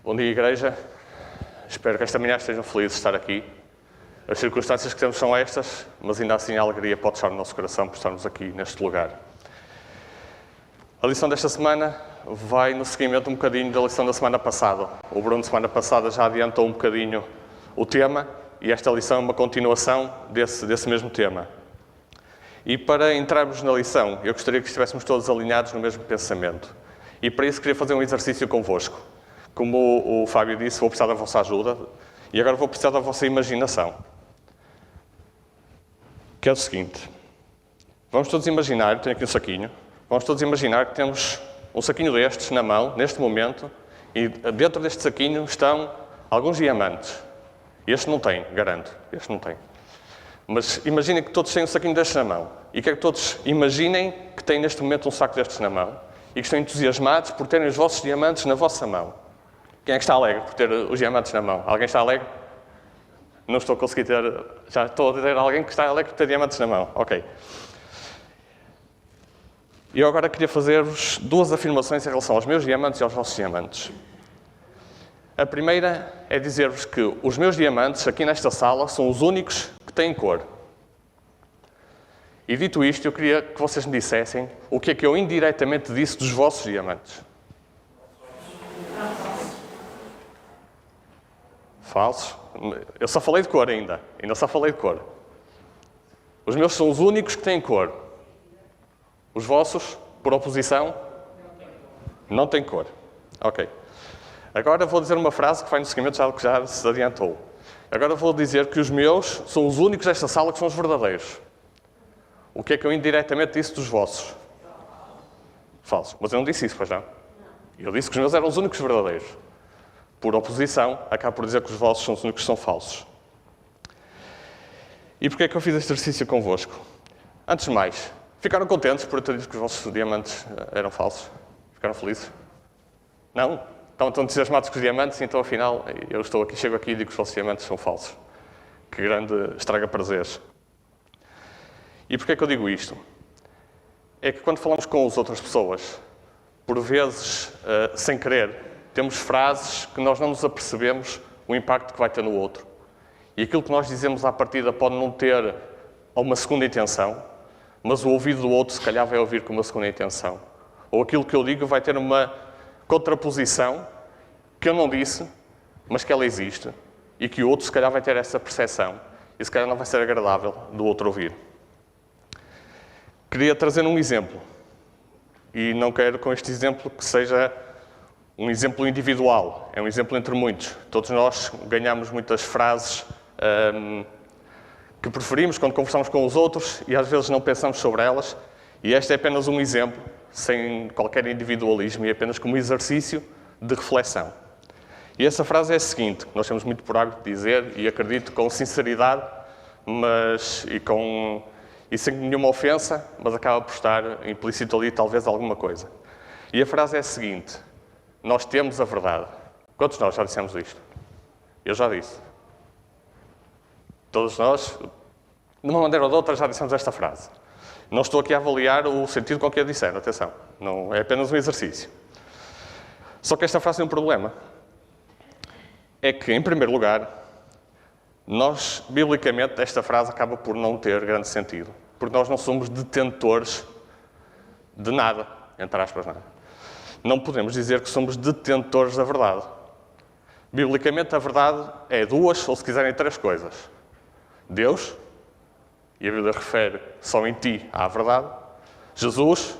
Bom dia, Igreja. Espero que esta manhã estejam felizes de estar aqui. As circunstâncias que temos são estas, mas ainda assim a alegria pode estar no nosso coração por estarmos aqui neste lugar. A lição desta semana vai no seguimento um bocadinho da lição da semana passada. O Bruno, semana passada, já adiantou um bocadinho o tema e esta lição é uma continuação desse mesmo tema. E para entrarmos na lição, eu gostaria que estivéssemos todos alinhados no mesmo pensamento. E para isso queria fazer um exercício convosco. Como o Fábio disse, vou precisar da vossa ajuda e agora vou precisar da vossa imaginação. Que é o seguinte. Vamos todos imaginar, tenho aqui um saquinho, vamos todos imaginar que temos um saquinho destes na mão, neste momento, e dentro deste saquinho estão alguns diamantes. Este não tem, garanto, este não tem. Mas imaginem que todos têm um saquinho destes na mão. E quero que todos imaginem que têm neste momento um saco destes na mão e que estão entusiasmados por terem os vossos diamantes na vossa mão. Quem é que está alegre por ter os diamantes na mão? Alguém está alegre? Não estou a conseguir ter... Já estou a ter alguém que está alegre por ter diamantes na mão. Ok. E eu agora queria fazer-vos duas afirmações em relação aos meus diamantes e aos vossos diamantes. A primeira é dizer-vos que os meus diamantes, aqui nesta sala, são os únicos que têm cor. E dito isto, eu queria que vocês me dissessem o que é que eu indiretamente disse dos vossos diamantes. Falsos? Eu só falei de cor ainda só falei de cor. Os meus são os únicos que têm cor. Os vossos, por oposição, não têm cor. Ok. Agora vou dizer uma frase que vai no seguimento já do que já se adiantou. Agora vou dizer que os meus são os únicos desta sala que são os verdadeiros. O que é que eu indiretamente disse dos vossos? Falsos. Mas eu não disse isso, pois não? Eu disse que os meus eram os únicos verdadeiros. Por oposição, acabo por dizer que os vossos são os únicos que são falsos. E porquê é que eu fiz este exercício convosco? Antes de mais, ficaram contentes por eu ter dito que os vossos diamantes eram falsos? Ficaram felizes? Não? Estão tão entusiasmados com os diamantes, então afinal eu chego aqui e digo que os vossos diamantes são falsos. Que grande estraga-prazeres. E porquê é que eu digo isto? É que quando falamos com as outras pessoas, por vezes, sem querer, temos frases que nós não nos apercebemos o impacto que vai ter no outro. E aquilo que nós dizemos à partida pode não ter uma segunda intenção, mas o ouvido do outro se calhar vai ouvir com uma segunda intenção. Ou aquilo que eu digo vai ter uma contraposição que eu não disse, mas que ela existe, e que o outro se calhar vai ter essa percepção, e se calhar não vai ser agradável do outro ouvir. Queria trazer um exemplo, e não quero com este exemplo que seja um exemplo individual, é um exemplo entre muitos. Todos nós ganhamos muitas frases que preferimos quando conversamos com os outros e às vezes não pensamos sobre elas, e este é apenas um exemplo, sem qualquer individualismo, e apenas como exercício de reflexão. E essa frase é a seguinte, que nós temos muito por hábito de dizer, e acredito com sinceridade, e sem nenhuma ofensa, mas acaba por estar implícito ali talvez alguma coisa. E a frase é a seguinte: nós temos a verdade. Quantos de nós já dissemos isto? Eu já disse. Todos nós, de uma maneira ou de outra, já dissemos esta frase. Não estou aqui a avaliar o sentido com que a disseram, atenção. Não, é apenas um exercício. Só que esta frase tem um problema. É que, em primeiro lugar, nós, biblicamente, esta frase acaba por não ter grande sentido. Porque nós não somos detentores de nada, entre aspas, nada. Não podemos dizer que somos detentores da verdade. Biblicamente, a verdade é duas, ou se quiserem, três coisas. Deus, e a Bíblia refere só em ti à verdade. Jesus,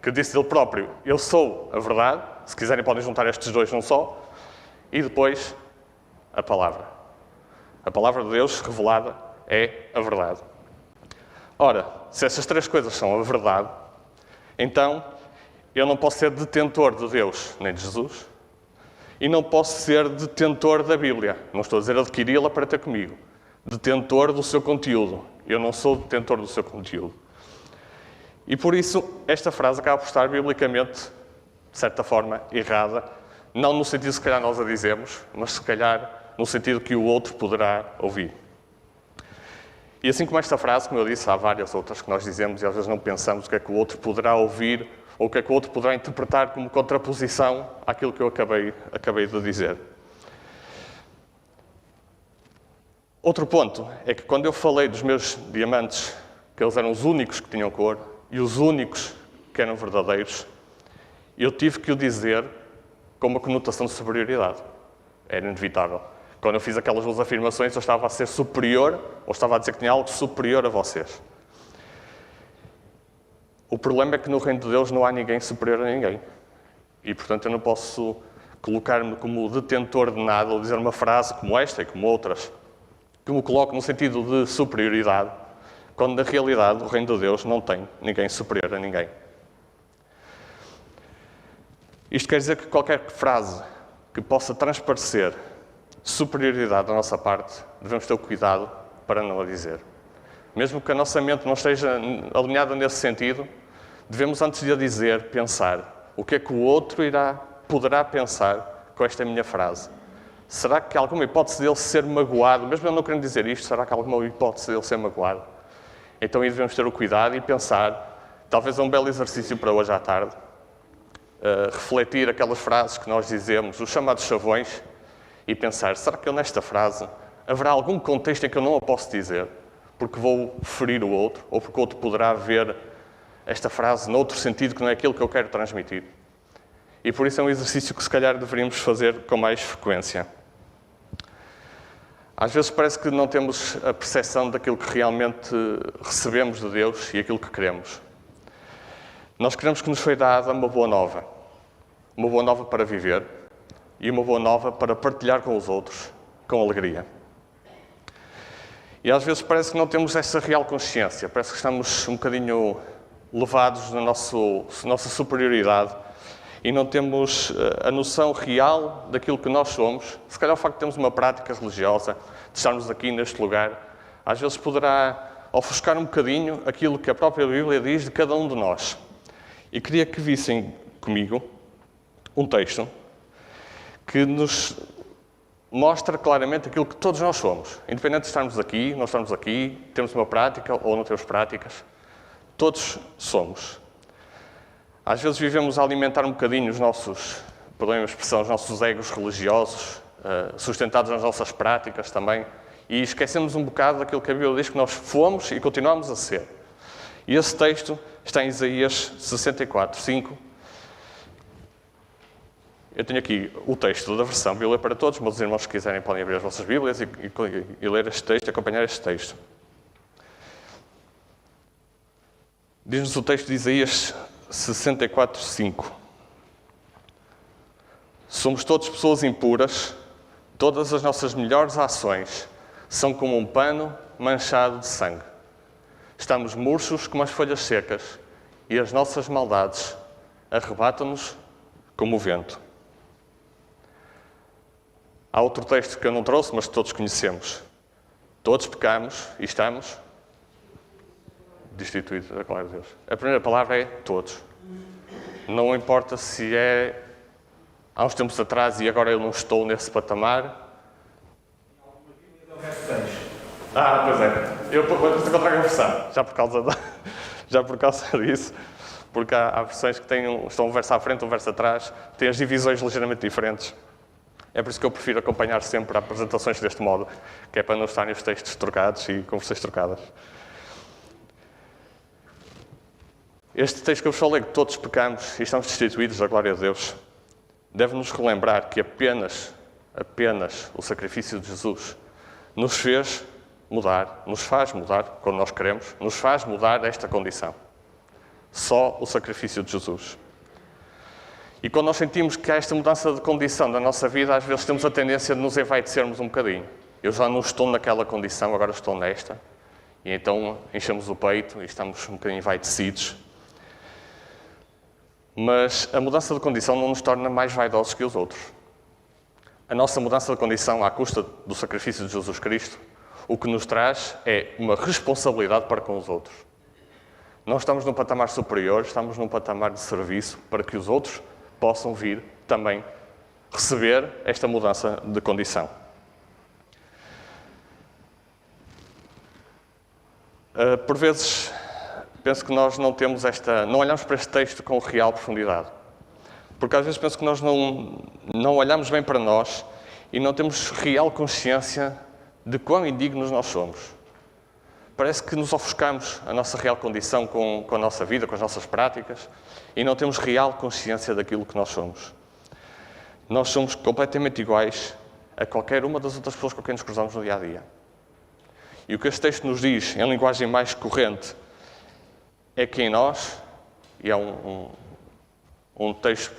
que disse dele próprio, eu sou a verdade. Se quiserem, podem juntar estes dois num só. E depois, a palavra. A palavra de Deus revelada é a verdade. Ora, se essas três coisas são a verdade, então eu não posso ser detentor de Deus nem de Jesus e não posso ser detentor da Bíblia. Não estou a dizer adquiri-la para ter comigo. Detentor do seu conteúdo. Eu não sou detentor do seu conteúdo. E por isso, esta frase acaba por estar biblicamente, de certa forma, errada. Não no sentido, se calhar, nós a dizemos, mas se calhar no sentido que o outro poderá ouvir. E assim como esta frase, como eu disse, há várias outras que nós dizemos e às vezes não pensamos o que é que o outro poderá ouvir Ou o que é que o outro poderá interpretar como contraposição àquilo que eu acabei de dizer. Outro ponto é que quando eu falei dos meus diamantes, que eles eram os únicos que tinham cor e os únicos que eram verdadeiros, eu tive que o dizer com uma conotação de superioridade. Era inevitável. Quando eu fiz aquelas duas afirmações, eu estava a ser superior, ou estava a dizer que tinha algo superior a vocês. O problema é que no reino de Deus não há ninguém superior a ninguém. E, portanto, eu não posso colocar-me como detentor de nada ou dizer uma frase como esta e como outras, que me coloque no sentido de superioridade, quando na realidade o reino de Deus não tem ninguém superior a ninguém. Isto quer dizer que qualquer frase que possa transparecer superioridade da nossa parte, devemos ter o cuidado para não a dizer. Mesmo que a nossa mente não esteja alinhada nesse sentido, devemos, antes de a dizer, pensar o que é que o outro poderá pensar com esta minha frase. Será que há alguma hipótese dele ser magoado? Mesmo eu não querendo dizer isto, será que há alguma hipótese dele ser magoado? Então aí devemos ter o cuidado e pensar, talvez é um belo exercício para hoje à tarde, refletir aquelas frases que nós dizemos, os chamados chavões, e pensar, será que eu nesta frase haverá algum contexto em que eu não a posso dizer, porque vou ferir o outro, ou porque o outro poderá ver esta frase noutro sentido que não é aquilo que eu quero transmitir? E por isso é um exercício que se calhar deveríamos fazer com mais frequência. Às vezes parece que não temos a percepção daquilo que realmente recebemos de Deus e aquilo que queremos. Nós queremos que nos foi dada uma boa nova para viver e uma boa nova para partilhar com os outros, com alegria. E às vezes parece que não temos essa real consciência, parece que estamos um bocadinho levados na nossa superioridade e não temos a noção real daquilo que nós somos. Se calhar o facto de termos uma prática religiosa, de estarmos aqui neste lugar, às vezes poderá ofuscar um bocadinho aquilo que a própria Bíblia diz de cada um de nós. E queria que vissem comigo um texto que nos mostra claramente aquilo que todos nós somos. Independente de estarmos aqui, não estarmos aqui, temos uma prática ou não temos práticas, todos somos. Às vezes vivemos a alimentar um bocadinho os nossos, perdoem a expressão, os nossos egos religiosos, sustentados nas nossas práticas também, e esquecemos um bocado daquilo que a Bíblia diz que nós fomos e continuamos a ser. E esse texto está em Isaías 64:5. Eu tenho aqui o texto da versão Bíblia para Todos, mas os irmãos que quiserem podem abrir as vossas Bíblias e ler este texto, acompanhar este texto. Diz-nos o texto de Isaías 64:5. Somos todos pessoas impuras, todas as nossas melhores ações são como um pano manchado de sangue. Estamos murchos como as folhas secas e as nossas maldades arrebatam-nos como o vento. Há outro texto que eu não trouxe, mas todos conhecemos. Todos pecamos e estamos destituídos da glória de Deus. A primeira palavra é todos. Não importa se é há uns tempos atrás e agora eu não estou nesse patamar. Pois é. Eu vou encontrar a versão, já por causa disso. Porque há versões que estão um verso à frente, um verso atrás, têm as divisões ligeiramente diferentes. É por isso que eu prefiro acompanhar sempre apresentações deste modo, que é para não estarem os textos trocados e conversões trocadas. Este texto que eu vos falei, que todos pecamos e estamos destituídos da glória de Deus, deve-nos relembrar que apenas o sacrifício de Jesus nos fez mudar, nos faz mudar, quando nós queremos, nos faz mudar esta condição. Só o sacrifício de Jesus. E quando nós sentimos que há esta mudança de condição da nossa vida, às vezes temos a tendência de nos envaidecermos um bocadinho. Eu já não estou naquela condição, agora estou nesta. E então enchemos o peito e estamos um bocadinho envaidecidos. Mas a mudança de condição não nos torna mais vaidosos que os outros. A nossa mudança de condição à custa do sacrifício de Jesus Cristo, o que nos traz é uma responsabilidade para com os outros. Não estamos num patamar superior, estamos num patamar de serviço para que os outros possam vir também receber esta mudança de condição. Por vezes, penso que nós não temos não olhamos para este texto com real profundidade. Porque às vezes penso que nós não olhamos bem para nós e não temos real consciência de quão indignos nós somos. Parece que nos ofuscamos a nossa real condição com a nossa vida, com as nossas práticas, e não temos real consciência daquilo que nós somos. Nós somos completamente iguais a qualquer uma das outras pessoas com quem nos cruzamos no dia-a-dia. E o que este texto nos diz, em linguagem mais corrente, é que em nós, e é um trecho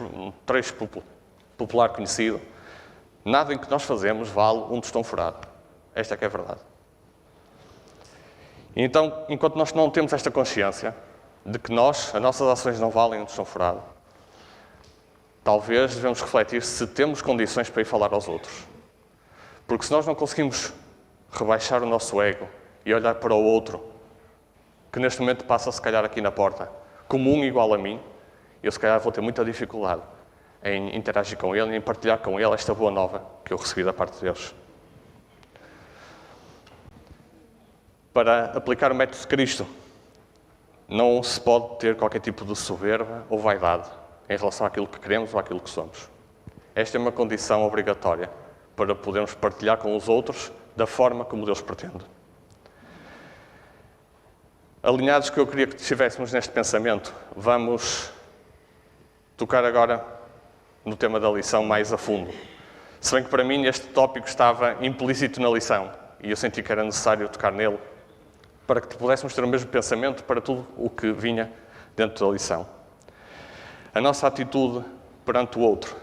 popular conhecido, nada em que nós fazemos vale um tostão furado. Esta é que é a verdade. E então, enquanto nós não temos esta consciência de que as nossas ações não valem um tostão furado, talvez devemos refletir se temos condições para ir falar aos outros. Porque se nós não conseguimos rebaixar o nosso ego e olhar para o outro, que neste momento passa, se calhar, aqui na porta, como um igual a mim, eu, se calhar, vou ter muita dificuldade em interagir com ele e em partilhar com ele esta boa nova que eu recebi da parte de Deus. Para aplicar o método de Cristo, não se pode ter qualquer tipo de soberba ou vaidade em relação àquilo que queremos ou àquilo que somos. Esta é uma condição obrigatória para podermos partilhar com os outros da forma como Deus pretende. Alinhados que eu queria que estivéssemos neste pensamento, vamos tocar agora no tema da lição mais a fundo. Se bem que para mim este tópico estava implícito na lição e eu senti que era necessário tocar nele para que pudéssemos ter o mesmo pensamento para tudo o que vinha dentro da lição. A nossa atitude perante o outro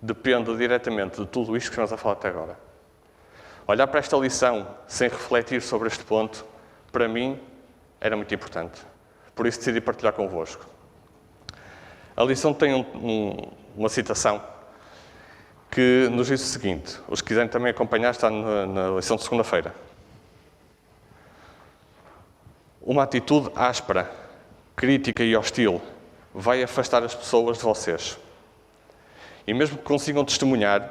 depende diretamente de tudo isto que estamos a falar até agora. Olhar para esta lição sem refletir sobre este ponto, para mim, era muito importante. Por isso decidi partilhar convosco. A lição tem uma citação que nos diz o seguinte. Os que quiserem também acompanhar, está na lição de segunda-feira. Uma atitude áspera, crítica e hostil vai afastar as pessoas de vocês. E mesmo que consigam testemunhar,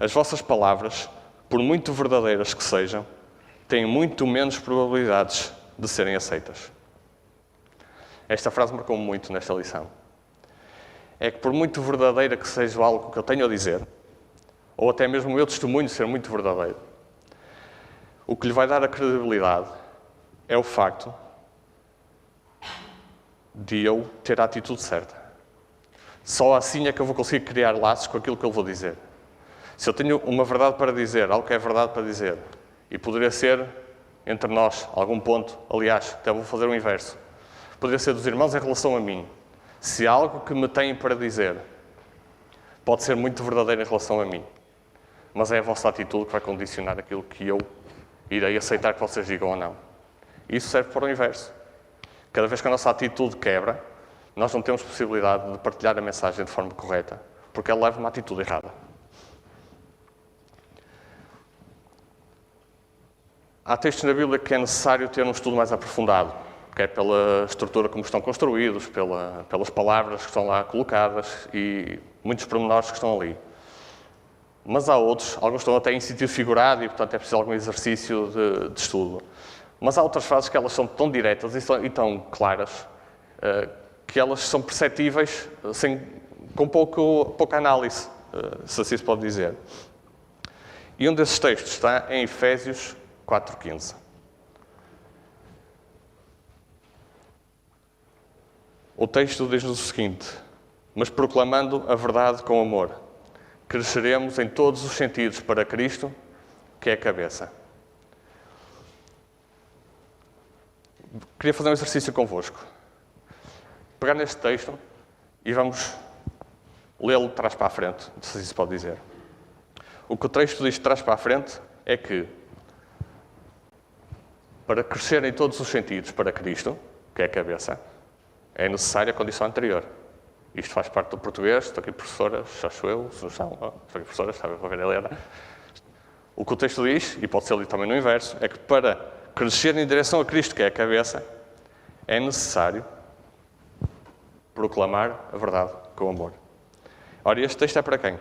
as vossas palavras, por muito verdadeiras que sejam, têm muito menos probabilidades de serem aceitas. Esta frase marcou-me muito nesta lição. É que por muito verdadeira que seja algo que eu tenho a dizer, ou até mesmo o meu testemunho ser muito verdadeiro, o que lhe vai dar a credibilidade é o facto de eu ter a atitude certa. Só assim é que eu vou conseguir criar laços com aquilo que eu vou dizer. Se eu tenho uma verdade para dizer, algo que é verdade para dizer, e poderia ser entre nós, algum ponto, aliás, até vou fazer o inverso, poderia ser dos irmãos em relação a mim. Se algo que me têm para dizer pode ser muito verdadeiro em relação a mim, mas é a vossa atitude que vai condicionar aquilo que eu irei aceitar que vocês digam ou não. Isso serve para o inverso. Cada vez que a nossa atitude quebra, nós não temos possibilidade de partilhar a mensagem de forma correta, porque ela leva uma atitude errada. Há textos na Bíblia que é necessário ter um estudo mais aprofundado, quer pela estrutura como estão construídos, pelas palavras que estão lá colocadas e muitos pormenores que estão ali. Mas há outros, alguns estão até em sentido figurado e, portanto, é preciso algum exercício de estudo. Mas há outras frases que elas são tão diretas e tão claras que elas são perceptíveis com pouca análise, se assim se pode dizer. E um desses textos está em Efésios 4,15. O texto diz-nos o seguinte: mas proclamando a verdade com amor, cresceremos em todos os sentidos para Cristo, que é a cabeça. Queria fazer um exercício convosco. Pegar neste texto e vamos lê-lo de trás para a frente, se assim se pode dizer. O que o texto diz de trás para a frente é que para crescer em todos os sentidos para Cristo, que é a cabeça, é necessária a condição anterior. Isto faz parte do português, estou aqui professoras, acho eu, se não são, estou aqui professoras, estava a ver a ler. O que o texto diz, e pode ser lido também no inverso, é que para crescer em direção a Cristo, que é a cabeça, é necessário proclamar a verdade com amor. Ora, este texto é para quem?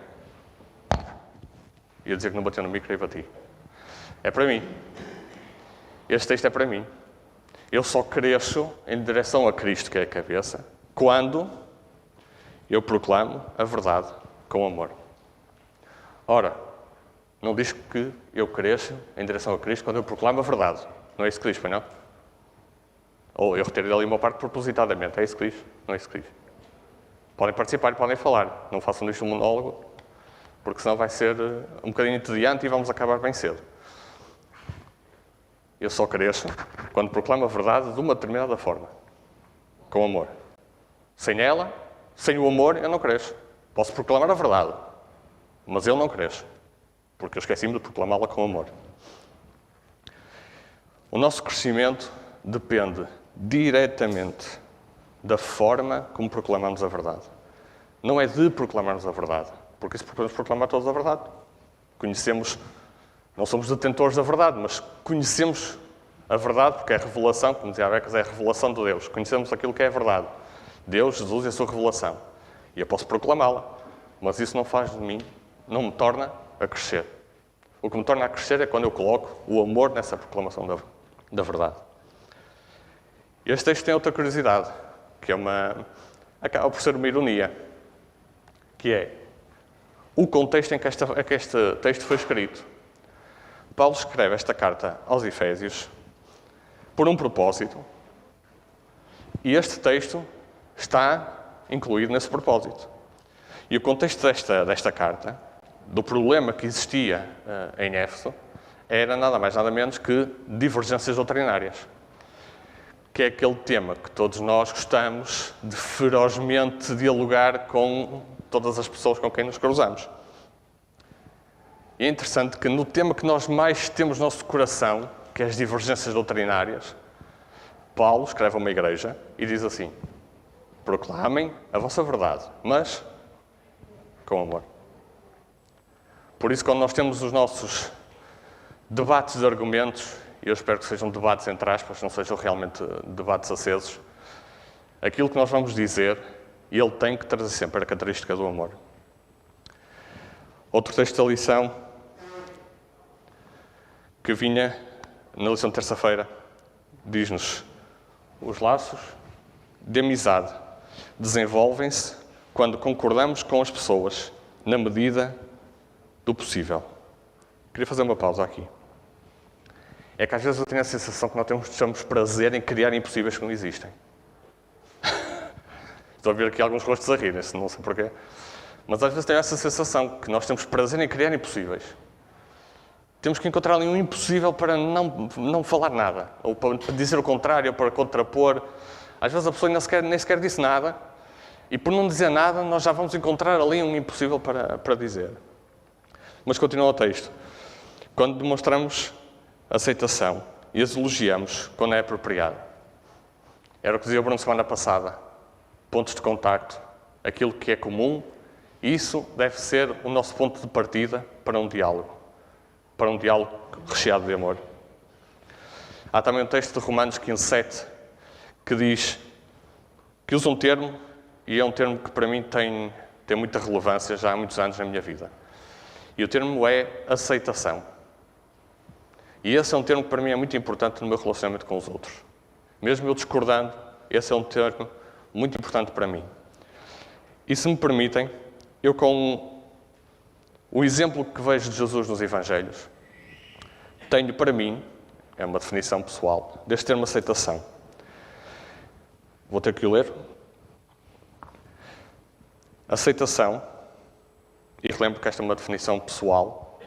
Ia dizer que não bateu no micro e bati. É para mim. Este texto é para mim. Eu só cresço em direção a Cristo, que é a cabeça, quando eu proclamo a verdade com amor. Ora, não diz que eu cresço em direção a Cristo quando eu proclamo a verdade. Não é isso que diz, pois não? Ou eu retiro dali uma parte propositadamente. É isso que diz? Não é isso que diz. Podem participar e podem falar. Não façam disto um monólogo, porque senão vai ser um bocadinho entediante e vamos acabar bem cedo. Eu só cresço quando proclamo a verdade de uma determinada forma. Com amor. Sem ela, sem o amor, eu não cresço. Posso proclamar a verdade, mas eu não cresço. Porque eu esqueci-me de proclamá-la com amor. O nosso crescimento depende diretamente da forma como proclamamos a verdade. Não é de proclamarmos a verdade, porque isso podemos proclamar todos a verdade. Conhecemos, não somos detentores da verdade, mas conhecemos a verdade, porque é a revelação, como dizia a Becas, é a revelação de Deus. Conhecemos aquilo que é a verdade. Deus, Jesus e a sua revelação. E eu posso proclamá-la, mas isso não faz de mim, não me torna a crescer. O que me torna a crescer é quando eu coloco o amor nessa proclamação da verdade. Este texto tem outra curiosidade, que acaba por ser uma ironia, que é o contexto em que este texto foi escrito. Paulo escreve esta carta aos Efésios por um propósito, e este texto está incluído nesse propósito. E o contexto desta carta, do problema que existia em Éfeso, era nada mais nada menos que divergências doutrinárias, que é aquele tema que todos nós gostamos de ferozmente dialogar com todas as pessoas com quem nos cruzamos. E é interessante que no tema que nós mais temos no nosso coração, que é as divergências doutrinárias, Paulo escreve a uma igreja e diz assim: proclamem a vossa verdade, mas com amor. Por isso, quando nós temos os nossos debates de argumentos, e eu espero que sejam debates entre aspas, não sejam realmente debates acesos, aquilo que nós vamos dizer, ele tem que trazer sempre a característica do amor. Outro texto da lição, que vinha na lição de terça-feira, diz-nos: os laços de amizade desenvolvem-se quando concordamos com as pessoas, na medida do possível. Queria fazer uma pausa aqui. É que às vezes eu tenho a sensação que nós temos prazer em criar impossíveis que não existem. Estou a ver aqui alguns rostos a rirem, não sei porquê. Mas às vezes tenho essa sensação que nós temos prazer em criar impossíveis. Temos que encontrar ali um impossível para não falar nada. Ou para dizer o contrário, ou para contrapor. Às vezes a pessoa nem sequer disse nada. E por não dizer nada, nós já vamos encontrar ali um impossível para dizer. Mas continua o texto. Quando demonstramos aceitação e as elogiamos quando é apropriado. Era o que dizia o Bruno semana passada. Pontos de contacto. Aquilo que é comum. Isso deve ser o nosso ponto de partida para um diálogo. Para um diálogo recheado de amor. Há também um texto de Romanos 15:7 que diz que usa um termo, e é um termo que para mim tem muita relevância já há muitos anos na minha vida. E o termo é aceitação. E esse é um termo que para mim é muito importante no meu relacionamento com os outros. Mesmo eu discordando, esse é um termo muito importante para mim. E se me permitem, eu com o exemplo que vejo de Jesus nos Evangelhos, tenho para mim, é uma definição pessoal, deste termo aceitação. Vou ter que o ler. Aceitação, e relembro que esta é uma definição pessoal,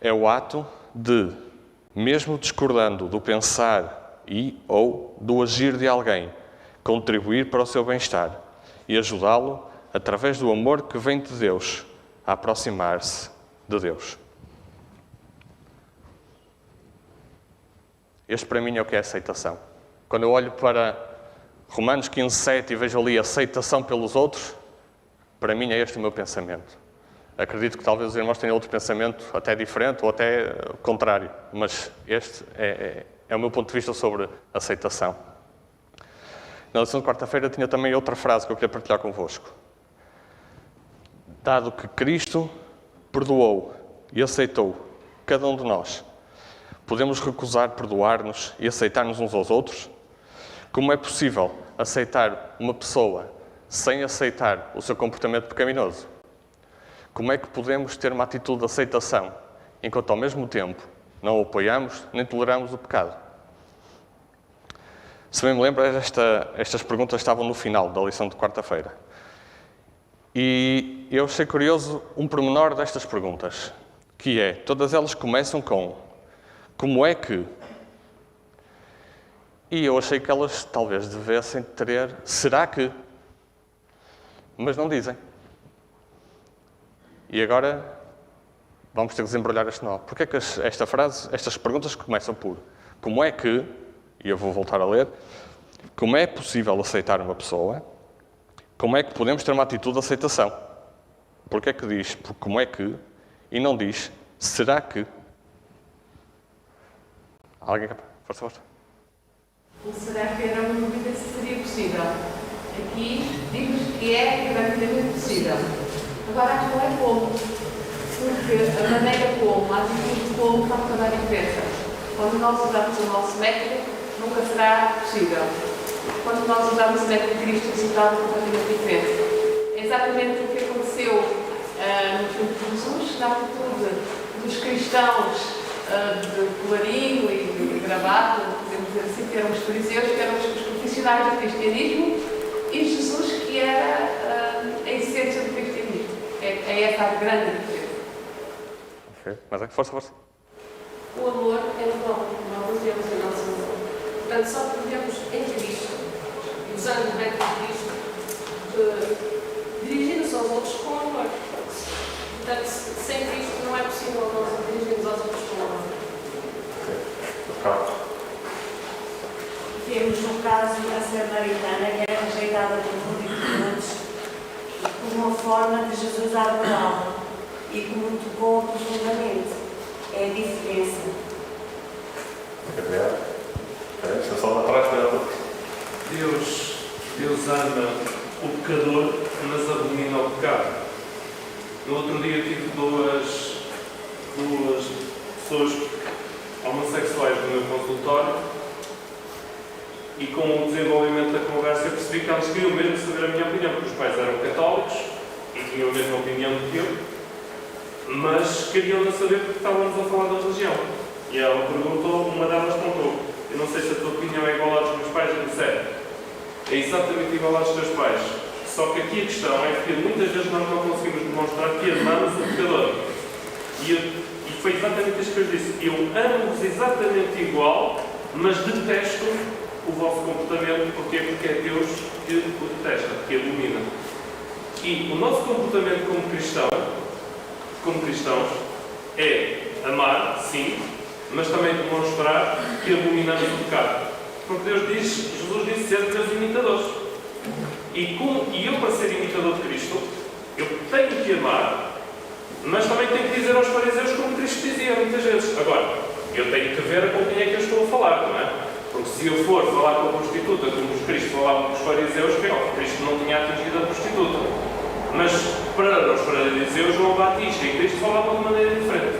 é o ato de, mesmo discordando do pensar ou do agir de alguém, contribuir para o seu bem-estar e ajudá-lo, através do amor que vem de Deus, a aproximar-se de Deus. Este para mim é o que é aceitação. Quando eu olho para Romanos 15:7 e vejo ali aceitação pelos outros, para mim é este o meu pensamento. Acredito que talvez os irmãos tenham outro pensamento até diferente ou até contrário, mas este é o meu ponto de vista sobre aceitação. Na lição de quarta-feira tinha também outra frase que eu queria partilhar convosco. Dado que Cristo perdoou e aceitou cada um de nós, Podemos recusar perdoar-nos e aceitar-nos uns aos outros? Como é possível aceitar uma pessoa sem aceitar o seu comportamento pecaminoso? Como é que podemos ter uma atitude de aceitação, enquanto ao mesmo tempo não o apoiamos nem toleramos o pecado? Se bem me lembro, estas perguntas estavam no final da lição de quarta-feira. E eu achei curioso um pormenor destas perguntas, que é, todas elas começam com como é que? E eu achei que elas talvez devessem ter será que? Mas não dizem. E agora vamos ter que desembrulhar este nó. Porquê é que estas perguntas começam por como é que, e eu vou voltar a ler, como é possível aceitar uma pessoa? Como é que podemos ter uma atitude de aceitação? Porquê é que diz como é que e não diz será que? Alguém? Força, força. O será que era uma dúvida se seria possível. Aqui diz que é garantidamente possível. Agora a questão é como. Porque a maneira como, a atitude como faz toda a diferença. Quando nós usamos o nosso método, nunca será possível. Quando nós usamos o método de Cristo, o resultado é completamente diferente. É exatamente o que aconteceu no tempo de Jesus, na atitude dos cristãos de colarinho e de gravata, podemos dizer assim, que eram os fariseus, que eram os profissionais do cristianismo, e Jesus, que era a essência do cristianismo. É essa a grande diferença. Ok, mas é força, força. O amor é o dom que nós temos em nosso amor. Portanto, só podemos em Cristo, usando o método de Cristo, dirigir-nos aos outros com amor. Portanto, sem Cristo não é possível nós dirigirmos aos outros com amor. Temos um caso da Samaritana que era rejeitada por muitos como uma forma de Jesus abordá-la e que me tocou profundamente. É a diferença. Deixa só atrás dela. Deus ama o pecador, mas abomina o pecado. No outro dia tive duas pessoas homossexuais no meu consultório e com o desenvolvimento da conversa eu percebi que elas queriam mesmo saber a minha opinião, porque os pais eram católicos e tinham a mesma opinião do que eu, mas queriam saber porque estávamos a falar da religião. E ela perguntou, uma delas contou, eu não sei se a tua opinião é igual à dos meus pais, eu disse, é exatamente igual às dos teus pais. Só que aqui a questão é que muitas vezes nós não conseguimos demonstrar que amamos o pecador. E foi exatamente isto que eu disse. Eu amo-vos exatamente igual, mas detesto o vosso comportamento. Porquê? Porque é Deus que o detesta, que abomina. E o nosso comportamento como cristãos, é amar, sim, mas também demonstrar que abominamos o pecado. Porque Jesus disse ser meus imitadores. E eu, para ser imitador de Cristo, eu tenho que amar, mas também tenho que dizer aos fariseus como Cristo dizia muitas vezes. Agora, eu tenho que ver com quem é que eu estou a falar, não é? Porque se eu for falar com a prostituta como Cristo falava com os fariseus, Cristo não tinha atingido a prostituta. Mas para os fariseus, João Batista e Cristo falavam de maneira diferente.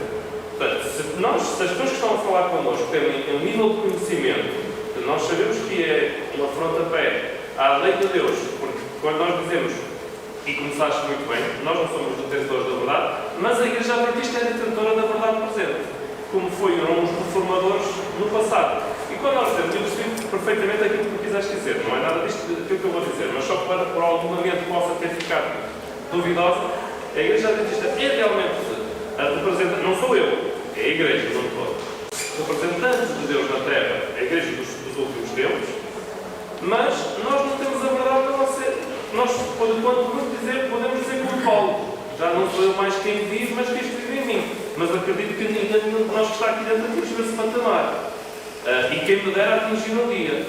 Portanto, se as pessoas que estão a falar connosco têm um nível de conhecimento, nós sabemos que é um afronta-pé à lei de Deus, porque quando nós dizemos, e começaste muito bem, nós não somos detentores da verdade, mas a Igreja Adventista é detentora da verdade presente, como foram os reformadores no passado. E quando nós temos, eu percebi perfeitamente aquilo que tu quiseste dizer, não é nada disto que eu vou dizer, mas só para por algum momento possa ter ficado duvidosa, a Igreja Adventista é realmente a representante, não sou eu, é a Igreja, não todo, representante de Deus na Terra, a Igreja dos últimos tempos, mas nós não temos a verdade a não ser. Nós, podemos dizer como Paulo, já não sou eu mais quem vive, mas Cristo vive em mim. Mas acredito que ninguém de nós que está aqui dentro atingiu esse patamar. E quem me dera atingir um dia.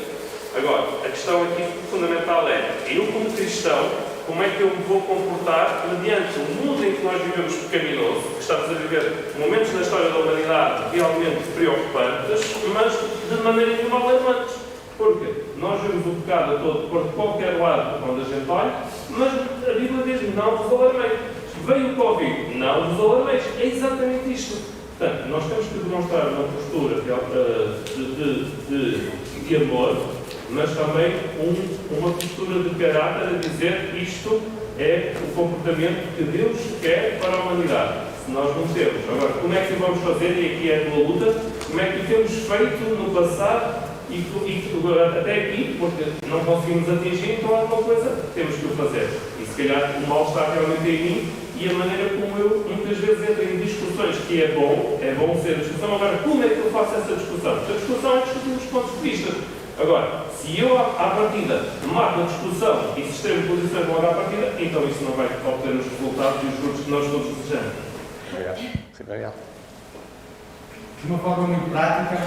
Agora, a questão aqui fundamental é, eu como cristão, como é que eu me vou comportar mediante o mundo em que nós vivemos pecaminoso, que estamos a viver momentos na história da humanidade realmente preocupantes, mas de maneira nenhuma alarmantes. Porque nós vemos o pecado a todo por qualquer lado onde a gente olha, mas a Bíblia diz, não vos alarmeis. Veio o Covid, não vos alarmeis. É exatamente isto. Portanto, nós temos que demonstrar uma postura de amor, mas também uma postura de caráter a dizer isto é o comportamento que Deus quer para a humanidade. Se nós não temos. Agora, como é que o vamos fazer? E aqui é a tua luta. Como é que o temos feito no passado e até aqui, porque não conseguimos atingir, então alguma coisa temos que o fazer. E se calhar o mal está realmente em mim e a maneira como eu muitas vezes entro em discussões que é bom ser discussão. Agora, como é que eu faço essa discussão? Porque a discussão é discutir os pontos de vista. Agora, se eu à partida mato a discussão e se extremo posições logo à partida, então isso não vai obter os resultados e os frutos que nós todos desejamos. Obrigado. Sim, obrigado. De uma forma muito prática,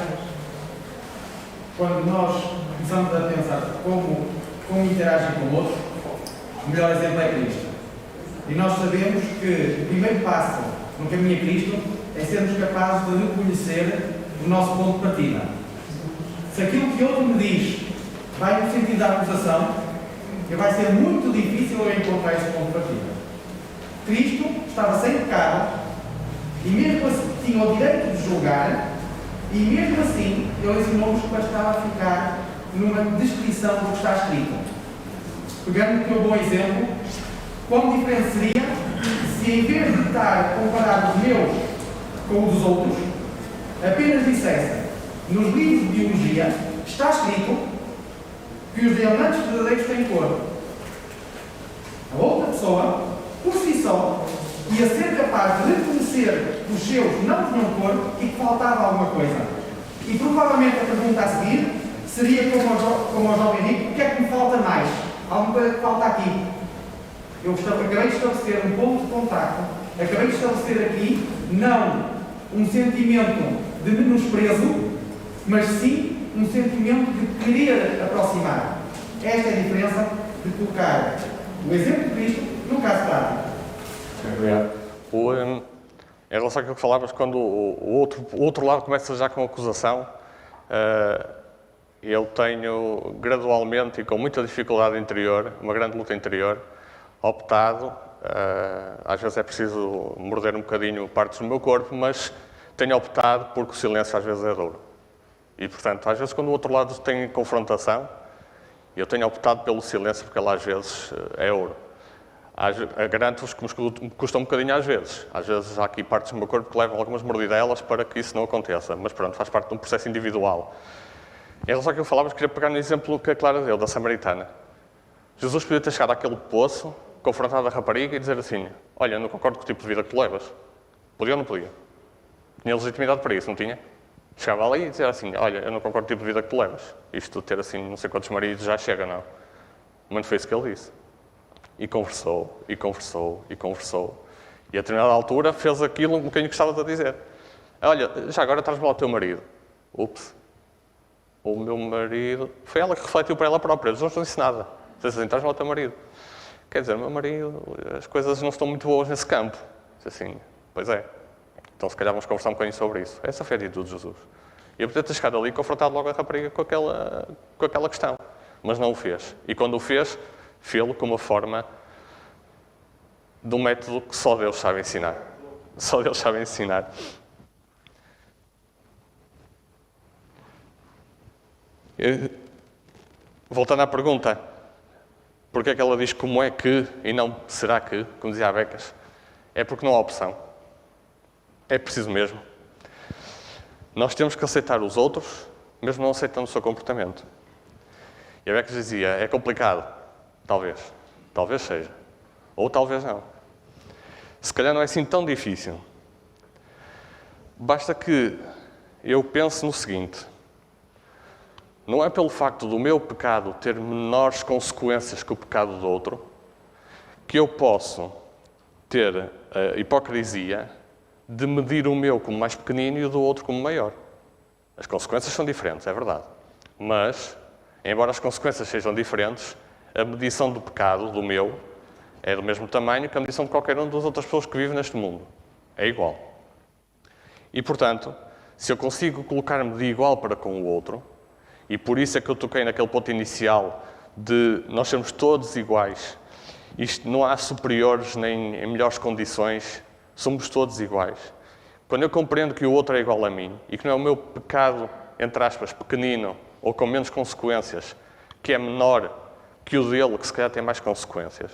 quando nós começamos a pensar como interagir com o outro, o melhor exemplo é Cristo. E nós sabemos que o primeiro passo no caminho a Cristo é sermos capazes de reconhecer o nosso ponto de partida. Se aquilo que outro me diz vai no sentido da acusação, vai ser muito difícil eu encontrar esse ponto de partida. Cristo estava sem pecado e mesmo assim tinha o direito de julgar, e mesmo assim ele ensinou-nos que bastava ficar numa descrição do que está escrito. Pegando o meu bom exemplo, quão diferente seria se em vez de estar a comparar os meus com os dos outros, apenas dissesse nos livros de biologia está escrito que os diamantes verdadeiros têm cor. A outra pessoa, por si só, ia ser capaz de reconhecer que os seus não tinham cor e que faltava alguma coisa. E provavelmente a pergunta a seguir seria como ao jovem rico: o que é que me falta mais? Alguma coisa que falta aqui? Eu acabei de estabelecer um ponto de contacto, acabei de estabelecer aqui não um sentimento de menosprezo, mas sim um sentimento de querer aproximar. Esta é a diferença de colocar o exemplo de Cristo no caso prático. Obrigado. Em relação àquilo que falavas, quando o outro lado começa já com acusação, eu tenho gradualmente e com muita dificuldade interior, uma grande luta interior, optado, às vezes é preciso morder um bocadinho partes do meu corpo, mas tenho optado porque o silêncio às vezes é duro. E, portanto, às vezes quando o outro lado tem confrontação, eu tenho optado pelo silêncio porque ele às vezes é ouro. Garanto-vos que me custa um bocadinho às vezes. Às vezes há aqui partes do meu corpo que levam algumas mordidelas para que isso não aconteça. Mas pronto, faz parte de um processo individual. Em relação àquilo que falávamos, queria pegar no exemplo que a Clara deu, da Samaritana. Jesus podia ter chegado àquele poço, confrontado a rapariga e dizer assim: olha, eu não concordo com o tipo de vida que tu levas. Podia ou não podia? Tinha legitimidade para isso, não tinha? Chegava ali e dizia assim: olha, eu não concordo com o tipo de vida que tu levas. Isto de ter assim não sei quantos maridos já chega, não. Mas não foi isso que ele disse. E conversou, e conversou, e conversou. E a determinada altura fez aquilo um bocadinho que estava a dizer. Olha, já agora traz-me lá o teu marido. Ups. O meu marido... Foi ela que refletiu para ela própria. Jesus não disse nada. Disse assim: traz-me lá o teu marido. Quer dizer, meu marido, as coisas não estão muito boas nesse campo. Disse assim: pois é. Então se calhar vamos conversar um bocadinho sobre isso. Essa foi a atitude de Jesus. E eu podia ter chegado ali e confrontado logo a rapariga com aquela questão. Mas não o fez. E quando o fez, fê-lo como uma forma de um método que só Deus sabe ensinar. Só Deus sabe ensinar. Voltando à pergunta, porque é que ela diz como é que e não será que, como dizia a Becas, é porque não há opção. É preciso mesmo. Nós temos que aceitar os outros, mesmo não aceitando o seu comportamento. E a Becas dizia: é complicado. Talvez. Talvez seja. Ou talvez não. Se calhar não é assim tão difícil. Basta que eu pense no seguinte: não é pelo facto do meu pecado ter menores consequências que o pecado do outro que eu posso ter a hipocrisia de medir o meu como mais pequenino e o do outro como maior. As consequências são diferentes, é verdade. Mas, embora as consequências sejam diferentes, a medição do pecado, do meu, é do mesmo tamanho que a medição de qualquer uma das outras pessoas que vivem neste mundo. É igual. E, portanto, se eu consigo colocar-me de igual para com o outro, e por isso é que eu toquei naquele ponto inicial de nós sermos todos iguais, isto não há superiores nem em melhores condições, somos todos iguais. Quando eu compreendo que o outro é igual a mim e que não é o meu pecado, entre aspas, pequenino ou com menos consequências, que é menor que o dele, que se calhar tem mais consequências,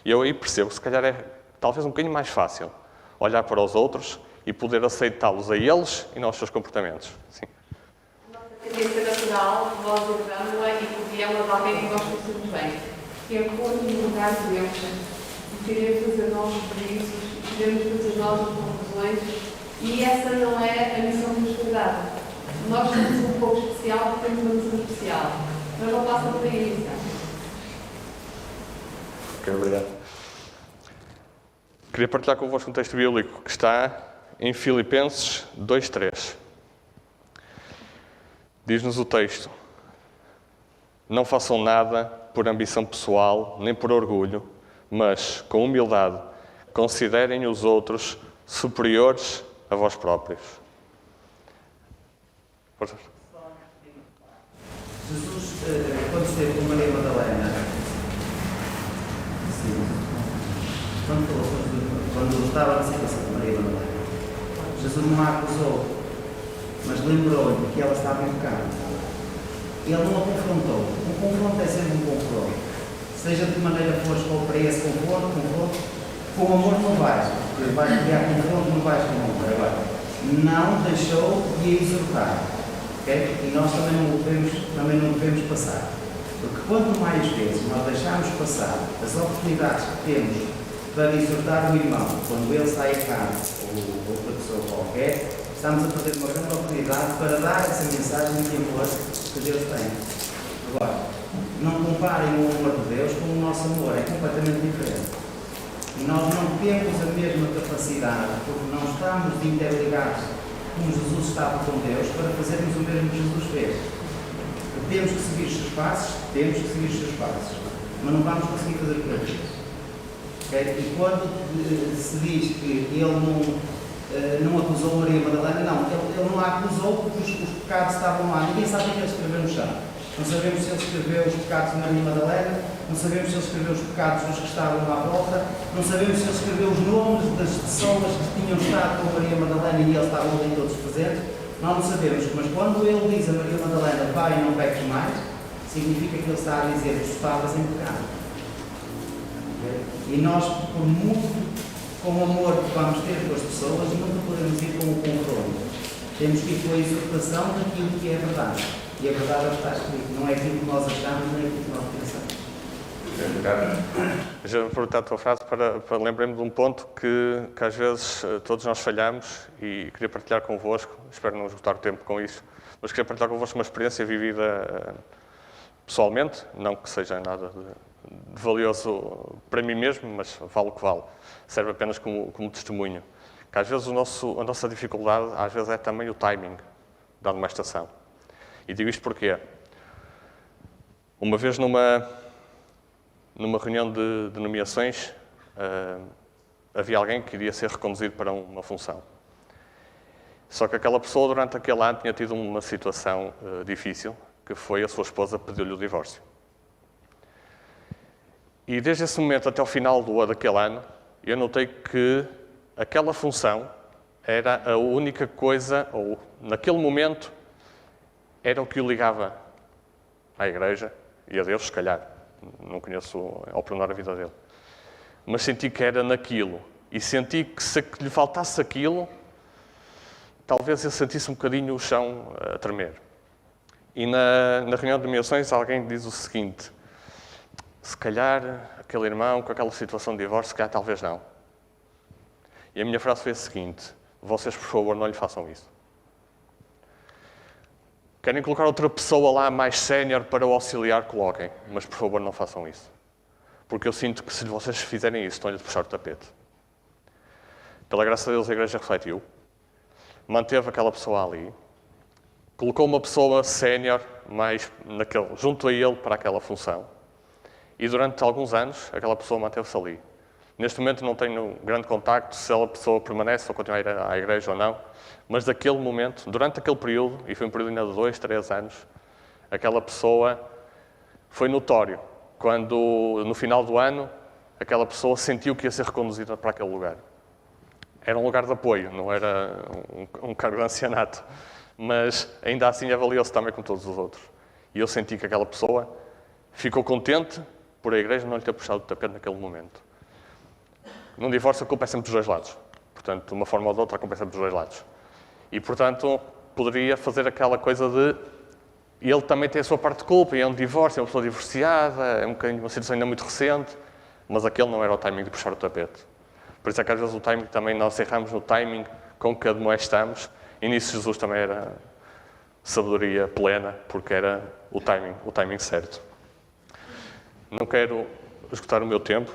e eu aí percebo que se calhar é talvez um bocadinho mais fácil olhar para os outros e poder aceitá-los a eles e não aos seus comportamentos. Sim. Tendência natural, nós herdamos-la e copiamos de alguém que nós conhecemos bem. Que é pôr-nos no lugar de Deus, de querer fazer novos juízos, de querer fazer novas conclusões, e essa não é a missão que nos foi dada. Nós somos um pouco especial porque temos uma missão especial, mas não passa por aí a missão. Ok, obrigado. Queria partilhar convosco um texto bíblico que está em Filipenses 2:3. Diz-nos o texto: não façam nada por ambição pessoal, nem por orgulho, mas, com humildade, considerem os outros superiores a vós próprios. Força. Jesus, quando esteve com Maria Madalena, quando estava na situação de Maria Madalena, Jesus não a acusou, mas lembrou-lhe que ela estava em pecado. Ele não a confrontou. Um confronto é sempre um confronto. Seja de que maneira fores para esse confronto, com amor não vais, porque vais criar confronto, não vais com amor. Agora, não deixou de a exortar. Okay? E nós também não devemos passar. Porque quanto mais vezes nós deixarmos passar as oportunidades que temos para exortar o irmão, quando ele sai a casa, ou outra pessoa qualquer, estamos a perder uma grande oportunidade para dar essa mensagem de amor que Deus tem. Agora, não comparem o amor de Deus com o nosso amor, é completamente diferente. E nós não temos a mesma capacidade, porque não estamos interligados como Jesus estava com Deus, para fazermos o mesmo que Jesus fez. Temos que seguir os seus passos, mas não vamos conseguir fazer o que ele fez. Okay? E quando se diz que ele não acusou Maria Madalena, não, ele não a acusou porque os pecados estavam lá. Ninguém sabe o que ele escreveu no chão. Não sabemos se ele escreveu os pecados de Maria Madalena, não sabemos se ele escreveu os pecados dos que estavam à volta, não sabemos se ele escreveu os nomes das pessoas que tinham estado com Maria Madalena e eles estavam ali todos presentes. Nós não sabemos, mas quando ele diz a Maria Madalena, vai e não peques mais, significa que ele está a dizer que estavas em pecado. E nós, por muito com o amor que vamos ter com as pessoas, nunca podemos ir com o confronto. Temos que ir com a exortação daquilo que é a verdade. E a verdade é o que está escrito. Não é aquilo que nós achamos, nem aquilo que nós pensamos. Já vou aproveitar a tua frase para lembrarmos de um ponto que às vezes todos nós falhamos e queria partilhar convosco, espero não esgotar o tempo com isso, mas queria partilhar convosco uma experiência vivida pessoalmente, não que seja nada de valioso para mim mesmo, mas vale o que vale. Serve apenas como testemunho. Que às vezes a nossa dificuldade às vezes é também o timing da demonstração. E digo isto porque uma vez numa reunião de nomeações havia alguém que queria ser reconduzido para uma função. Só que aquela pessoa durante aquele ano tinha tido uma situação difícil, que foi a sua esposa pediu-lhe o divórcio. E desde esse momento até o final daquele ano, eu notei que aquela função era a única coisa, ou naquele momento, era o que o ligava à igreja e a Deus, se calhar. Não conheço ao pormenor a vida dele. Mas senti que era naquilo. E senti que se lhe faltasse aquilo, talvez eu sentisse um bocadinho o chão a tremer. E na reunião de nomeações alguém diz o seguinte: se calhar aquele irmão com aquela situação de divórcio, se calhar talvez não. E a minha frase foi a seguinte: vocês, por favor, não lhe façam isso. Querem colocar outra pessoa lá mais sénior para o auxiliar, coloquem. Mas, por favor, não façam isso. Porque eu sinto que se vocês fizerem isso, estão-lhe a puxar o tapete. Pela graça de Deus, a igreja refletiu. Manteve aquela pessoa ali. Colocou uma pessoa sénior junto a ele para aquela função. E durante alguns anos, aquela pessoa manteve-se ali. Neste momento não tenho grande contacto se a pessoa permanece ou continua a ir à igreja ou não, mas daquele momento, durante aquele período, e foi um período ainda de 2, 3 anos, aquela pessoa foi notório. Quando, no final do ano, aquela pessoa sentiu que ia ser reconduzida para aquele lugar. Era um lugar de apoio, não era um cargo de ancianato. Mas ainda assim avaliou-se também com todos os outros. E eu senti que aquela pessoa ficou contente por a igreja não lhe ter puxado o tapete naquele momento. Num divórcio a culpa é sempre dos dois lados. Portanto, de uma forma ou de outra a culpa é sempre dos dois lados. E, portanto, poderia fazer aquela coisa de... Ele também tem a sua parte de culpa, e é um divórcio, é uma pessoa divorciada, é uma situação ainda muito recente, mas aquele não era o timing de puxar o tapete. Por isso é que às vezes o timing também, nós erramos no timing com que admoestamos, e nisso Jesus também era sabedoria plena, porque era o timing certo. Não quero esgotar o meu tempo,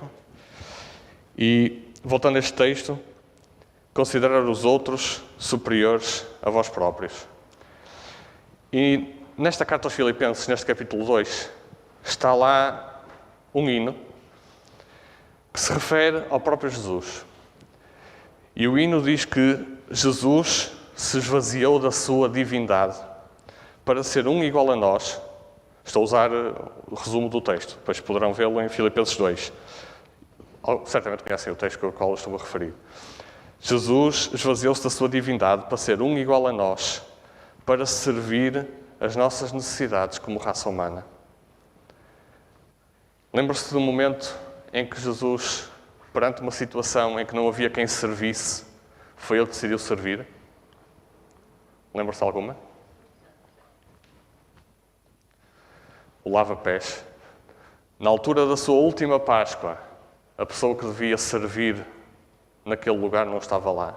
e voltando a este texto, considerar os outros superiores a vós próprios. E nesta carta aos Filipenses, neste capítulo 2, está lá um hino que se refere ao próprio Jesus. E o hino diz que Jesus se esvaziou da sua divindade para ser um igual a nós. Estou a usar o resumo do texto, depois poderão vê-lo em Filipenses 2. Certamente conhecem o texto ao qual estou a referir. Jesus esvaziou-se da sua divindade para ser um igual a nós, para servir as nossas necessidades como raça humana. Lembra-se do momento em que Jesus, perante uma situação em que não havia quem servisse, foi ele que decidiu servir? Lembra-se de alguma? O lava-pés. Na altura da sua última Páscoa, a pessoa que devia servir naquele lugar não estava lá.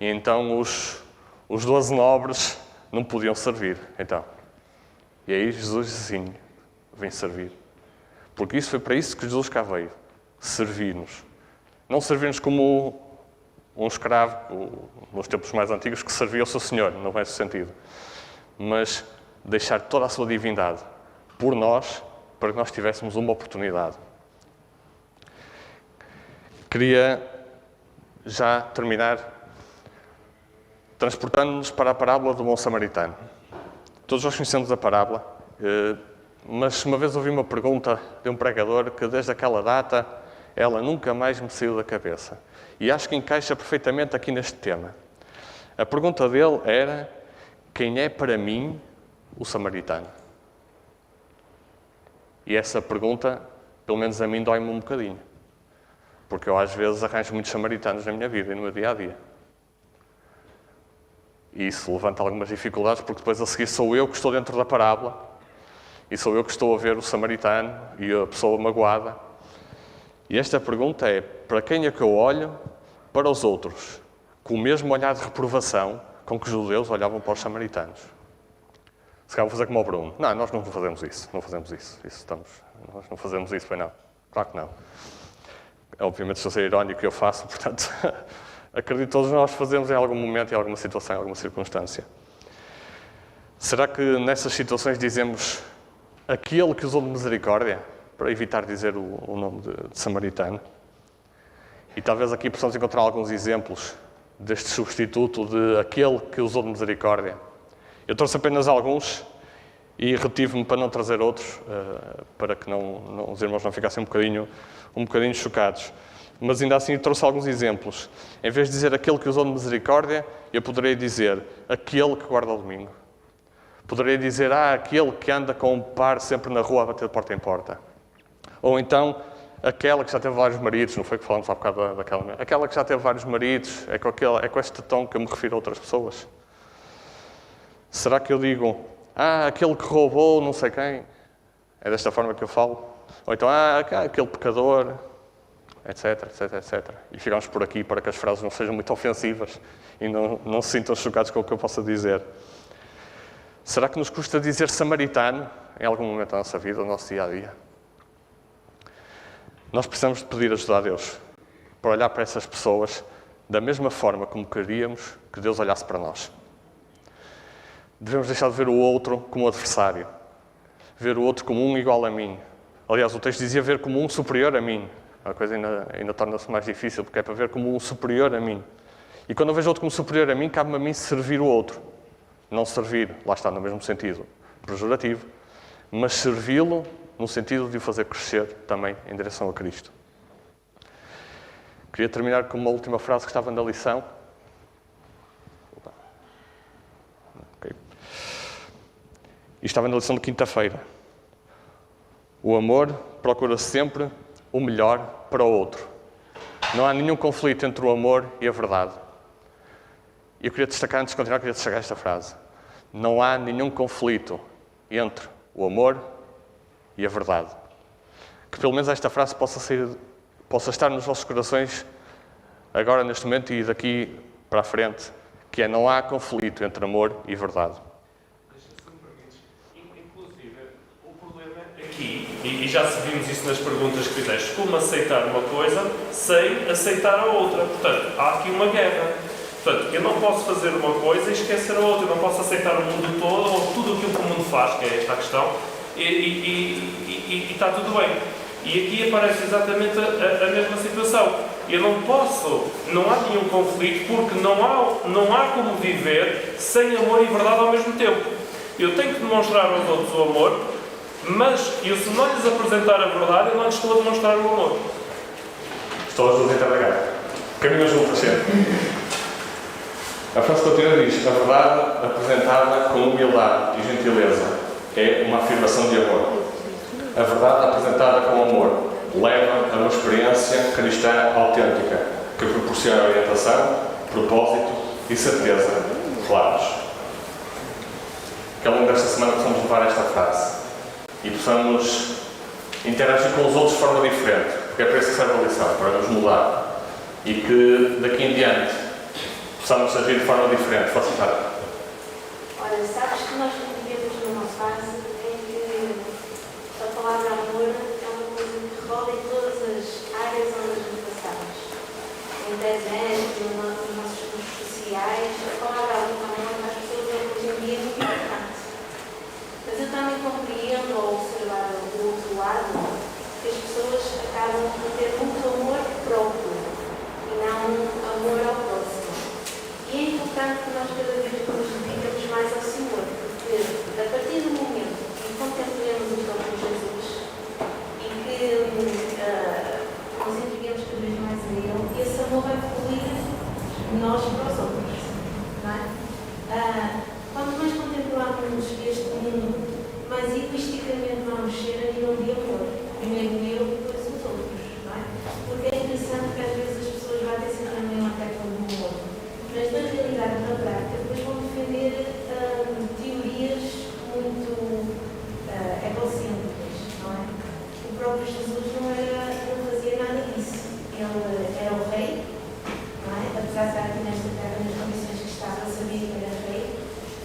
E então os 12 nobres não podiam servir. Então, e aí Jesus disse assim, vem servir. Porque isso foi para isso que Jesus cá veio. Servir-nos. Não servir-nos como um escravo, nos tempos mais antigos, que servia o seu senhor, não é esse sentido. Mas deixar toda a sua divindade por nós, para que nós tivéssemos uma oportunidade. Queria já terminar transportando-nos para a parábola do bom samaritano. Todos nós conhecemos a parábola, mas uma vez ouvi uma pergunta de um pregador que desde aquela data ela nunca mais me saiu da cabeça. E acho que encaixa perfeitamente aqui neste tema. A pergunta dele era: quem é para mim o samaritano? E essa pergunta, pelo menos a mim, dói-me um bocadinho. Porque eu às vezes arranjo muitos samaritanos na minha vida e no meu dia-a-dia. E isso levanta algumas dificuldades, porque depois a seguir sou eu que estou dentro da parábola e sou eu que estou a ver o samaritano e a pessoa magoada. E esta pergunta é: para quem é que eu olho para os outros? Com o mesmo olhar de reprovação com que os judeus olhavam para os samaritanos. Se calhar vou fazer como o Bruno. Não, nós não fazemos isso. Não fazemos isso. Nós não fazemos isso, foi não. Claro que não. Obviamente estou a ser irónico e eu faço, portanto, acredito que todos nós fazemos em algum momento, em alguma situação, em alguma circunstância. Será que nessas situações dizemos aquele que usou de misericórdia, para evitar dizer o nome de samaritano? E talvez aqui possamos encontrar alguns exemplos deste substituto de aquele que usou de misericórdia. Eu trouxe apenas alguns e retive-me para não trazer outros, para que os irmãos não ficassem um bocadinho chocados. Mas ainda assim trouxe alguns exemplos. Em vez de dizer aquele que usou de misericórdia, eu poderia dizer aquele que guarda o domingo. Poderia dizer aquele que anda com um par sempre na rua a bater de porta em porta. Ou então aquela que já teve vários maridos, não foi que falamos há bocado daquela? Aquela que já teve vários maridos, é com este tom que eu me refiro a outras pessoas. Será que eu digo, aquele que roubou não sei quem? É desta forma que eu falo? Ou então, aquele pecador, etc, etc, etc. E ficamos por aqui para que as frases não sejam muito ofensivas e não se sintam chocados com o que eu possa dizer. Será que nos custa dizer samaritano em algum momento da nossa vida, do nosso dia-a-dia? Nós precisamos de pedir ajuda a Deus para olhar para essas pessoas da mesma forma como queríamos que Deus olhasse para nós. Devemos deixar de ver o outro como adversário, ver o outro como um igual a mim. Aliás, o texto dizia ver como um superior a mim. A coisa ainda torna-se mais difícil, porque é para ver como um superior a mim. E quando eu vejo outro como superior a mim, cabe-me a mim servir o outro. Não servir, lá está, no mesmo sentido pejorativo, mas servi-lo no sentido de o fazer crescer também em direção a Cristo. Queria terminar com uma última frase que estava na lição. Okay. E estava na lição de quinta-feira. O amor procura sempre o melhor para o outro. Não há nenhum conflito entre o amor e a verdade. E eu queria destacar, antes de continuar, queria destacar esta frase. Não há nenhum conflito entre o amor e a verdade. Que pelo menos esta frase possa estar nos vossos corações agora, neste momento e daqui para a frente, que é não há conflito entre amor e verdade. Inclusive, o problema aqui, e já vimos isso nas perguntas que fizeste, como aceitar uma coisa sem aceitar a outra. Portanto, há aqui uma guerra. Portanto, eu não posso fazer uma coisa e esquecer a outra. Eu não posso aceitar o mundo todo ou tudo aquilo que o mundo faz, que é esta a questão, e está tudo bem. E aqui aparece exatamente a mesma situação. Eu não posso, não há nenhum conflito, porque não há como viver sem amor e verdade ao mesmo tempo. Eu tenho que demonstrar aos outros o amor, mas eu, se não lhes apresentar a verdade, eu não lhes estou a demonstrar o amor. Estou as duas interligadas. Caminham juntas sempre. A frase continua e diz: a verdade apresentada com humildade e gentileza é uma afirmação de amor. A verdade apresentada com amor leva a uma experiência cristã autêntica que proporciona orientação, propósito e certeza claros. Que ao longo desta semana possamos levar esta frase e possamos interagir com os outros de forma diferente, porque é para isso que serve a lição, para nos mudar, e que daqui em diante possamos agir de forma diferente. Facilitar. Olha, sabes que nós vivemos numa fase em que a palavra amor é uma coisa que roda em todas as áreas onde a gente passamos. Na internet, nos nossos grupos sociais, a palavra amor para as pessoas hoje em dia é muito importante. Mas eu também compreendo ao observar do outro lado que as pessoas acabam por ter muito amor próprio e não amor ao próximo. E é importante que nós cada vez nos dediquemos mais ao Senhor, porque a partir do momento que contemplemos o próprio Jesus e que nos entreguemos cada vez mais a Ele, esse amor vai fluir de nós para os outros. Não é? Quanto mais contemplamos este mundo, mais egoisticamente vamos ser a nível de amor. Primeiro eu, depois os outros. Não é? Porque é interessante que às vezes as pessoas batem sempre na mesma tecla do amor. Mas na realidade, na prática, depois vão defender teorias muito egocêntricas, não é? O próprio Jesus não fazia nada disso. Ele era o rei, não é? Apesar de estar aqui nesta terra, nas condições que estava, sabia que era rei,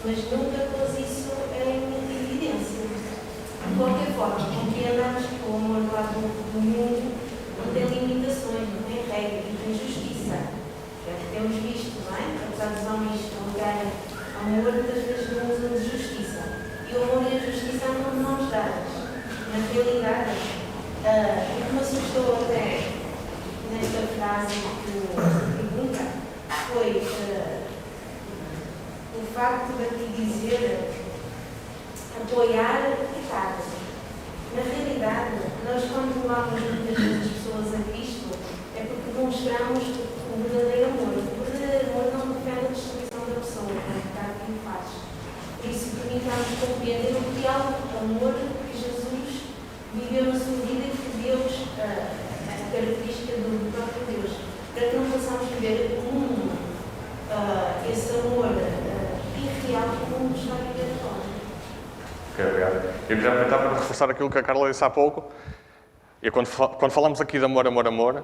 mas nunca pôs isso em evidência. De qualquer forma, com que andamos com o amor do lado do mundo, não tem limitações, não tem regras, não tem justiça. Temos visto, não é? Apesar dos homens alegarem amor, muitas vezes não usam de justiça. E o amor e a justiça andam de mãos dadas. Na realidade, o que me assustou até nesta frase que pergunta foi o facto de aqui dizer apoiar e dar. Na realidade, nós quando levamos muitas vezes as pessoas a Cristo, é porque demonstramos o verdadeiro amor. O verdadeiro amor não defende a destruição da pessoa, como o que o faz. Por isso, permitamos compreender o real amor que Jesus viveu na sua vida e que Deus, a característica do próprio Deus, para que não possamos viver esse amor irreal que o mundo está a viver agora. Ok, obrigado. Eu queria aproveitar para reforçar aquilo que a Carla disse há pouco. E quando falamos aqui de amor, amor, amor,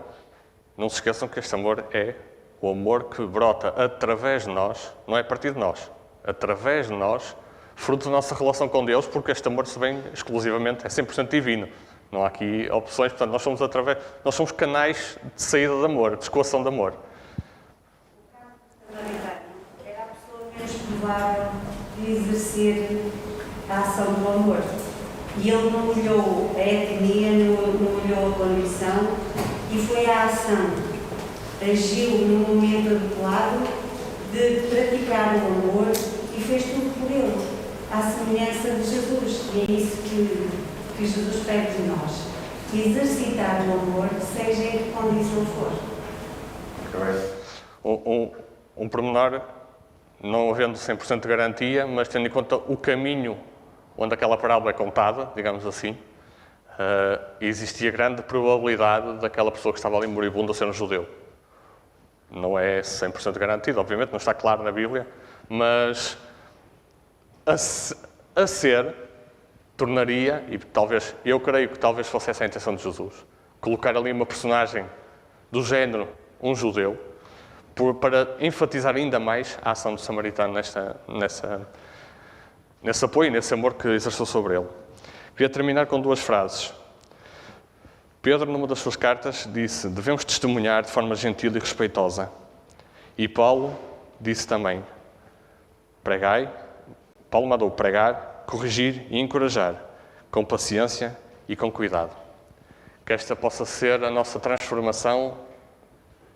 não se esqueçam que este amor é o amor que brota através de nós, não é a partir de nós, através de nós, fruto da nossa relação com Deus, porque este amor se vem exclusivamente, é 100% divino. Não há aqui opções, portanto, nós somos canais de saída de amor, de escoação de amor. Era a pessoa menos provável de exercer a ação do amor. E ele não olhou a etnia, não olhou a condição, e foi a ação. Agiu no momento adequado de praticar o amor e fez tudo por ele, à semelhança de Jesus. E é isso que Jesus pede de nós. Exercitar o amor, seja em que condição for. Um pormenor, não havendo 100% de garantia, mas tendo em conta o caminho onde aquela parábola é contada, digamos assim, existia grande probabilidade daquela pessoa que estava ali moribunda ser um judeu. Não é 100% garantido, obviamente, não está claro na Bíblia, mas a ser, tornaria, e talvez, eu creio que talvez fosse essa a intenção de Jesus, colocar ali uma personagem do género, um judeu, para enfatizar ainda mais a ação do samaritano nesse apoio, nesse amor que exerceu sobre ele. Queria terminar com 2 frases. Pedro, numa das suas cartas, disse: devemos testemunhar de forma gentil e respeitosa. E Paulo disse também: pregai. Paulo mandou pregar, corrigir e encorajar, com paciência e com cuidado. Que esta possa ser a nossa transformação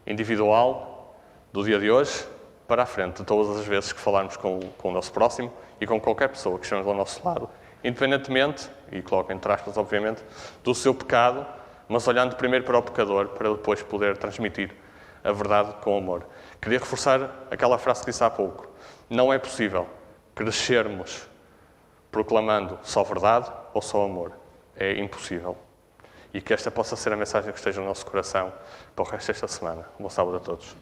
individual do dia de hoje para a frente, de todas as vezes que falarmos com o nosso próximo e com qualquer pessoa que esteja ao nosso lado, independentemente, e coloco entre aspas, obviamente, do seu pecado, mas olhando primeiro para o pecador, para depois poder transmitir a verdade com amor. Queria reforçar aquela frase que disse há pouco. Não é possível crescermos proclamando só verdade ou só amor. É impossível. E que esta possa ser a mensagem que esteja no nosso coração para o resto desta semana. Bom sábado a todos.